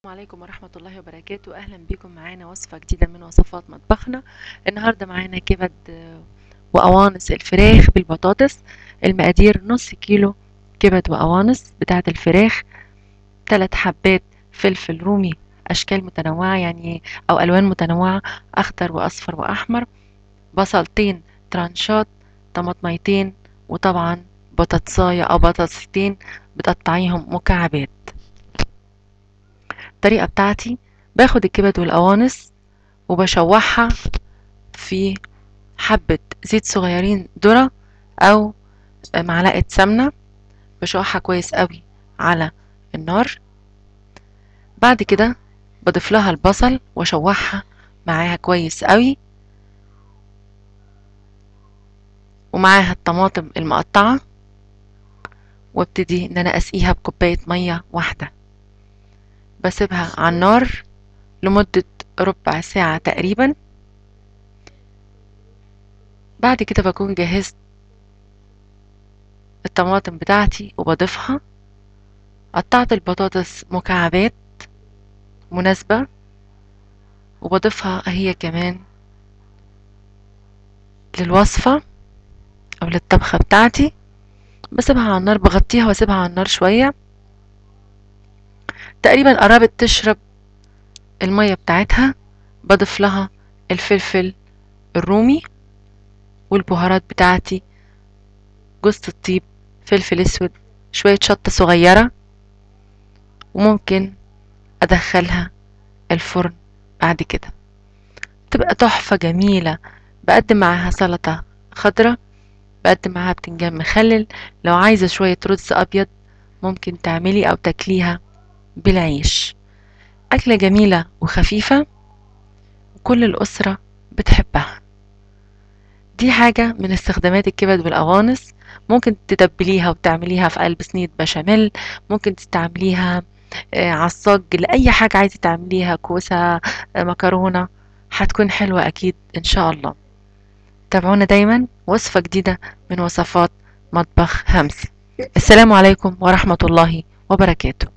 السلام عليكم ورحمة الله وبركاته. أهلا بكم معانا وصفة جديدة من وصفات مطبخنا. النهاردة معانا كبد وقوانص الفراخ بالبطاطس. المقادير: نص كيلو كبد وقوانص بتاعة الفراخ، 3 حبات فلفل رومي أشكال متنوعة يعني أو ألوان متنوعة، أخضر وأصفر وأحمر، بصلتين ترانشات، طماطميتين، وطبعا بطاطساية أو بطاطستين بتقطعيهم مكعبات. الطريقة بتاعتي: باخد الكبد والقوانص وبشوحها في حبة زيت صغيرين ذرة أو معلقة سمنة، بشوحها كويس قوي على النار. بعد كده بضيف لها البصل واشوحها معاها كويس قوي، ومعاها الطماطم المقطعة، وابتدي ان انا اسقيها بكوباية مية واحدة. بسيبها على النار لمدة ربع ساعة تقريبا. بعد كده بكون جهزت الطماطم بتاعتي وبضيفها. قطعت البطاطس مكعبات مناسبة وبضيفها هي كمان للوصفة او للطبخة بتاعتي. بسيبها على النار، بغطيها واسيبها على النار شوية، تقريبا قربت تشرب المية بتاعتها. بضيف لها الفلفل الرومي والبهارات بتاعتي: جوز الطيب، فلفل اسود، شوية شطة صغيرة، وممكن ادخلها الفرن. بعد كده تبقى تحفة جميلة. بقدم معاها سلطة خضرة، بقدم معاها بتنجان مخلل. لو عايزة شوية رز أبيض ممكن تعملي أو تاكليها بالعيش. أكلة جميلة وخفيفة وكل الأسرة بتحبها. دي حاجة من استخدامات الكبد والقوانص. ممكن تتبليها وتعمليها في قلب صينية بشاميل، ممكن تستعمليها عصاج لأي حاجة عايزة تعمليها، كوسة، مكرونة، هتكون حلوة أكيد إن شاء الله. تابعونا دايما وصفة جديدة من وصفات مطبخ همسي. السلام عليكم ورحمة الله وبركاته.